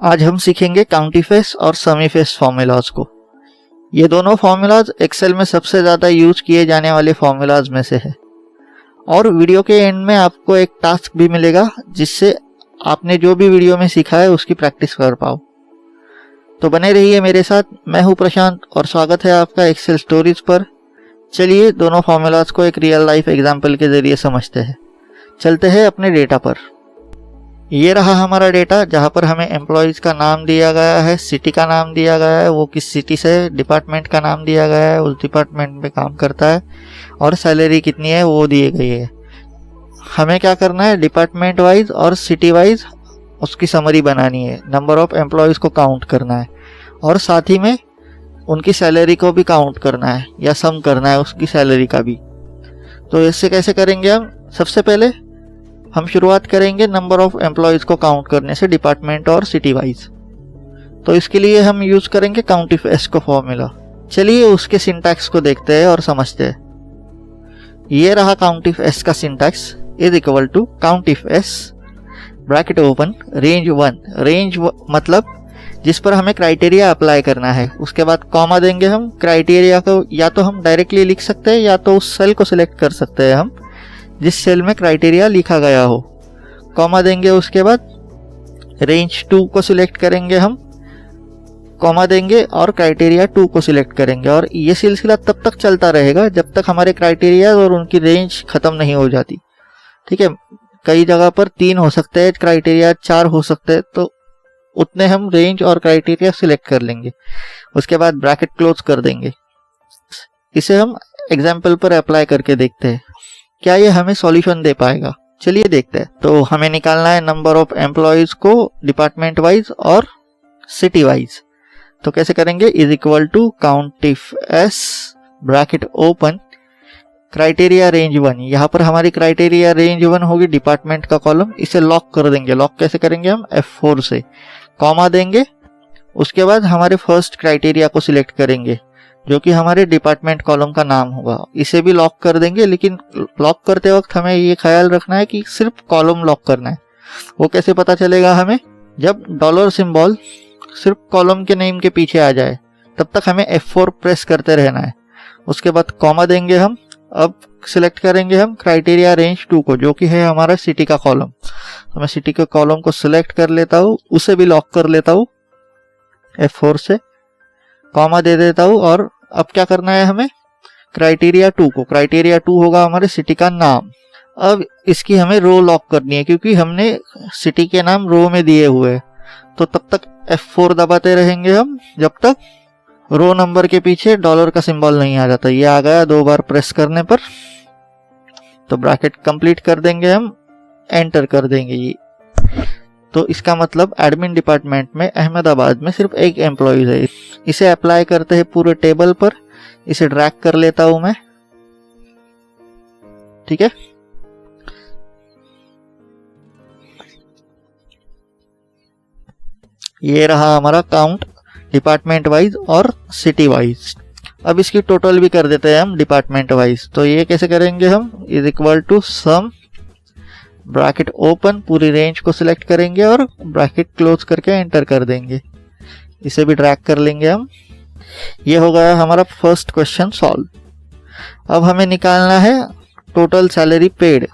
आज हम सीखेंगे काउंटीफेस और समीफेस फॉर्मूलाज को। ये दोनों फॉर्मूलाज एक्सेल में सबसे ज़्यादा यूज किए जाने वाले फॉर्मूलाज में से है। और वीडियो के एंड में आपको एक टास्क भी मिलेगा जिससे आपने जो भी वीडियो में सीखा है उसकी प्रैक्टिस कर पाओ। तो बने रहिए मेरे साथ। मैं हूँ प्रशांत और स्वागत है आपका एक्सेल स्टोरीज पर। चलिए दोनों फॉर्मूलाज को एक रियल लाइफ एग्जाम्पल के जरिए समझते हैं। चलते हैं अपने डेटा पर। ये रहा हमारा डेटा जहाँ पर हमें एम्प्लॉयज़ का नाम दिया गया है, सिटी का नाम दिया गया है, वो किस सिटी से, डिपार्टमेंट का नाम दिया गया है, उस डिपार्टमेंट में काम करता है, और सैलरी कितनी है वो दी गई है। हमें क्या करना है, डिपार्टमेंट वाइज और सिटी वाइज उसकी समरी बनानी है, नंबर ऑफ एम्प्लॉयज़ को काउंट करना है और साथ ही में उनकी सैलरी को भी काउंट करना है या सम करना है उसकी सैलरी का भी। तो इससे कैसे करेंगे हम? सबसे पहले हम शुरुआत करेंगे नंबर ऑफ एम्प्लॉयज़ को काउंट करने से डिपार्टमेंट और सिटी वाइज। तो इसके लिए हम यूज करेंगे काउंटीफेस को फॉर्मूला। चलिए उसके सिंटैक्स को देखते हैं और समझते हैं। ये रहा काउंटीफेस का syntax, is equal to COUNTIFS bracket open range 1। Range मतलब जिस पर हमें क्राइटेरिया अप्लाई करना है। उसके बाद कॉमा देंगे हम। क्राइटेरिया को या तो हम डायरेक्टली लिख सकते हैं या तो उस सेल को सिलेक्ट कर सकते हैं हम जिस सेल में क्राइटेरिया लिखा गया हो। कॉमा देंगे, उसके बाद रेंज 2 को सिलेक्ट करेंगे हम, कॉमा देंगे और क्राइटेरिया 2 को सिलेक्ट करेंगे। और ये सिलसिला तब तक चलता रहेगा जब तक हमारे क्राइटेरिया और उनकी रेंज खत्म नहीं हो जाती। ठीक है, कई जगह पर 3 हो सकते हैं क्राइटेरिया, 4 हो सकते हैं, तो उतने हम रेंज और क्राइटेरिया सिलेक्ट कर लेंगे। उसके बाद ब्रैकेट क्लोज कर देंगे। इसे हम एग्जाम्पल पर अप्लाई करके देखते हैं क्या ये हमें सॉल्यूशन दे पाएगा। चलिए देखते हैं। तो हमें निकालना है नंबर ऑफ एम्प्लॉयज को डिपार्टमेंट वाइज और सिटी वाइज। तो कैसे करेंगे? Is equal to COUNTIFS bracket open criteria range 1। यहाँ पर हमारी क्राइटेरिया रेंज 1 होगी, डिपार्टमेंट का कॉलम। इसे लॉक कर देंगे। लॉक कैसे करेंगे हम? F4 से। कॉमा देंगे, उसके बाद हमारे फर्स्ट क्राइटेरिया को सिलेक्ट करेंगे जो कि हमारे डिपार्टमेंट कॉलम का नाम होगा। इसे भी लॉक कर देंगे, लेकिन लॉक करते वक्त हमें ये ख्याल रखना है कि सिर्फ कॉलम लॉक करना है। वो कैसे पता चलेगा हमें? जब डॉलर सिंबल सिर्फ कॉलम के नेम के पीछे आ जाए तब तक हमें F4 प्रेस करते रहना है। उसके बाद कॉमा देंगे हम। अब सिलेक्ट करेंगे हम क्राइटेरिया रेंज 2 को जो कि है हमारा सिटी का कॉलम। तो मैं सिटी के कॉलम को सिलेक्ट कर लेता हूँ, उसे भी लॉक कर लेता हूँ F4 से, कॉमा दे देता हूँ। और अब क्या करना है हमें? क्राइटेरिया 2 को। क्राइटेरिया 2 होगा हमारे सिटी का नाम। अब इसकी हमें रो लॉक करनी है क्योंकि हमने सिटी के नाम रो में दिए हुए हैं। तो तब तक F4 दबाते रहेंगे हम जब तक रो नंबर के पीछे डॉलर का सिंबल नहीं आ जाता। ये आ गया 2 बार प्रेस करने पर। तो ब्रैकेट कंप्लीट कर देंगे हम, एंटर कर देंगे ये। तो इसका मतलब एडमिन डिपार्टमेंट में अहमदाबाद में सिर्फ एक एम्प्लॉय है। इसे अप्लाई करते हैं पूरे टेबल पर। इसे ड्रैग कर लेता हूं मैं। ठीक है, ये रहा हमारा काउंट डिपार्टमेंट वाइज और सिटी वाइज। अब इसकी टोटल भी कर देते हैं हम डिपार्टमेंट वाइज। तो ये कैसे करेंगे हम? Is equal to sum bracket open, पूरी रेंज को सिलेक्ट करेंगे और ब्रैकेट क्लोज करके एंटर कर देंगे। इसे भी ड्रैग कर लेंगे हम। ये हो गया हमारा फर्स्ट क्वेश्चन सॉल्व। अब हमें निकालना है total salary paid,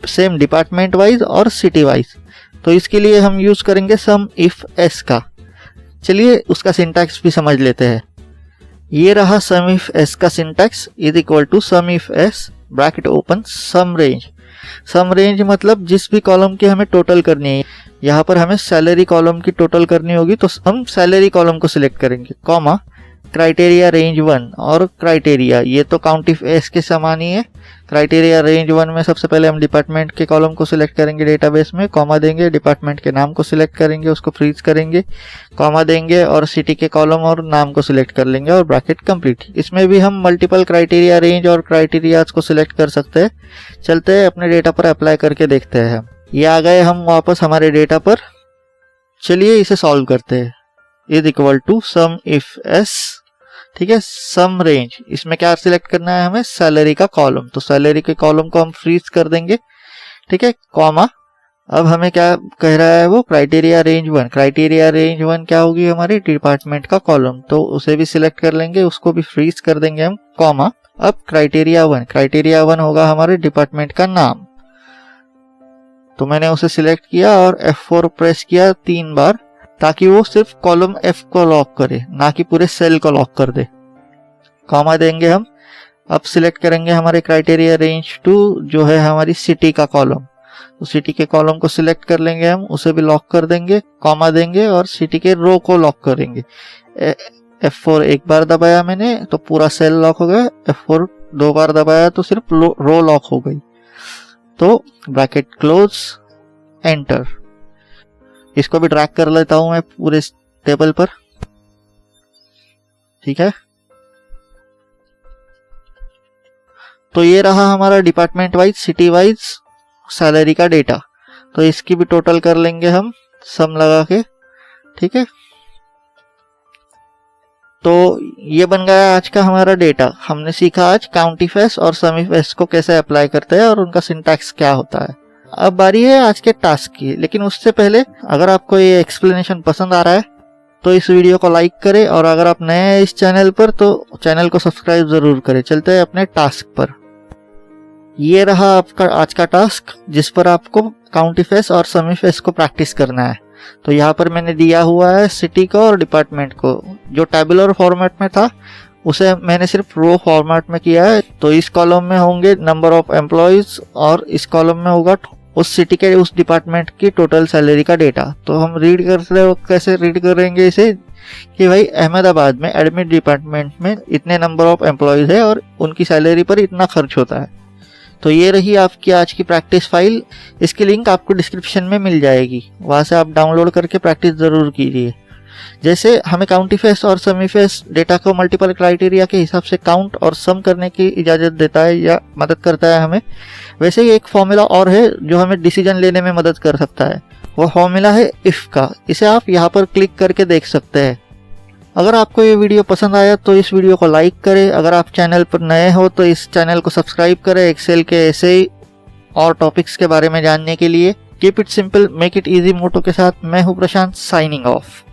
same department wise और सिटी वाइज। तो इसके लिए हम यूज करेंगे सम इफ एस का। चलिए उसका सिंटैक्स भी समझ लेते हैं। ये रहा सम इफ एस का syntax, is equal to sumifs bracket open sum range. Sum range मतलब जिस भी कॉलम की हमें टोटल करनी है। यहाँ पर हमें सैलरी कॉलम की टोटल करनी होगी तो हम सैलरी कॉलम को सिलेक्ट करेंगे, कॉमा क्राइटेरिया रेंज 1। और क्राइटेरिया ये तो काउंटीफेस के समान ही है। क्राइटेरिया रेंज 1 में सबसे पहले हम डिपार्टमेंट के कॉलम को सिलेक्ट करेंगे डेटाबेस में, कॉमा देंगे, डिपार्टमेंट के नाम को सिलेक्ट करेंगे, उसको फ्रीज करेंगे, कॉमा देंगे और सिटी के कॉलम और नाम को सिलेक्ट कर लेंगे और ब्रैकेट कंप्लीट। इसमें भी हम मल्टीपल क्राइटेरिया रेंज और क्राइटेरियाज को सिलेक्ट कर सकते हैं। चलते हैं अपने डेटा पर अप्लाई करके देखते हैं हम। ये आ गए हम वापस हमारे डेटा पर। चलिए इसे सॉल्व करते हैं। Is equal to sumifs, ठीक है, सम रेंज। इसमें क्या सिलेक्ट करना है हमें? सैलरी का कॉलम। तो सैलरी के कॉलम को हम फ्रीज कर देंगे। ठीक है, कॉमा अब हमें क्या कह रहा है वो, क्राइटेरिया रेंज 1। क्राइटेरिया रेंज 1 क्या होगी, हमारी डिपार्टमेंट का कॉलम, तो उसे भी सिलेक्ट कर लेंगे, उसको भी फ्रीज कर देंगे हम, कॉमा। अब क्राइटेरिया 1 होगा हमारे डिपार्टमेंट का नाम, तो मैंने उसे सिलेक्ट किया और F4 प्रेस किया 3 बार, ताकि वो सिर्फ कॉलम F को लॉक करे, ना कि पूरे सेल को लॉक कर दे। कॉमा देंगे हम। अब सिलेक्ट करेंगे हमारे क्राइटेरिया रेंज 2, जो है हमारी सिटी का कॉलम, तो सिटी के कॉलम को सिलेक्ट कर लेंगे हम, उसे भी लॉक कर देंगे, कॉमा देंगे और सिटी के रो को लॉक करेंगे। F4 एक बार दबाया मैंने तो पूरा सेल लॉक हो गया, F4 2 बार दबाया तो सिर्फ रो लॉक हो गई। तो ब्रैकेट क्लोज, एंटर। इसको भी ड्रैग कर लेता हूं मैं पूरे टेबल पर, ठीक है। तो ये रहा हमारा department wise, city wise salary का डेटा। तो इसकी भी टोटल कर लेंगे हम सम लगा के, ठीक है। तो ये बन गया आज का हमारा डेटा। हमने सीखा आज काउंटी फेस और समी फेस को कैसे अप्लाई करते हैं और उनका सिंटैक्स क्या होता है। अब बारी है आज के टास्क की, लेकिन उससे पहले अगर आपको ये एक्सप्लेनेशन पसंद आ रहा है तो इस वीडियो को लाइक करें, और अगर आप नए हैं इस चैनल पर तो चैनल को सब्सक्राइब जरूर करें। चलते हैं अपने टास्क पर। ये रहा आपका आज का टास्क, जिस पर आपको काउंटी फेस और समी फेस को प्रैक्टिस करना है। तो यहाँ पर मैंने दिया हुआ है सिटी को और डिपार्टमेंट को। जो टेबुलर फॉर्मेट में था उसे मैंने सिर्फ रो फॉर्मेट में किया है। तो इस कॉलम में होंगे नंबर ऑफ एम्प्लॉयज और इस कॉलम में होगा उस सिटी के उस डिपार्टमेंट की टोटल सैलरी का डेटा। तो हम रीड करते वक्त कैसे रीड करेंगे इसे, कि भाई अहमदाबाद में एडमिन डिपार्टमेंट में इतने नंबर ऑफ एम्प्लॉयज है और उनकी सैलरी पर इतना खर्च होता है। तो ये रही आपकी आज की प्रैक्टिस फाइल। इसकी लिंक आपको डिस्क्रिप्शन में मिल जाएगी, वहां से आप डाउनलोड करके प्रैक्टिस जरूर कीजिए। जैसे हमें काउंटी फेस और समी फेस डेटा को मल्टीपल क्राइटेरिया के हिसाब से काउंट और सम करने की इजाजत देता है या मदद करता है हमें, वैसे ही एक फॉर्मूला और है जो हमें डिसीजन लेने में मदद कर सकता है। वो फॉर्मूला है इफ का। इसे आप यहाँ पर क्लिक करके देख सकते हैं। अगर आपको ये वीडियो पसंद आया तो इस वीडियो को लाइक करें। अगर आप चैनल पर नए हो तो इस चैनल को सब्सक्राइब करें एक्सेल के ऐसे ही और टॉपिक्स के बारे में जानने के लिए। Keep it simple, make it easy motto के साथ मैं हूं प्रशांत, साइनिंग ऑफ।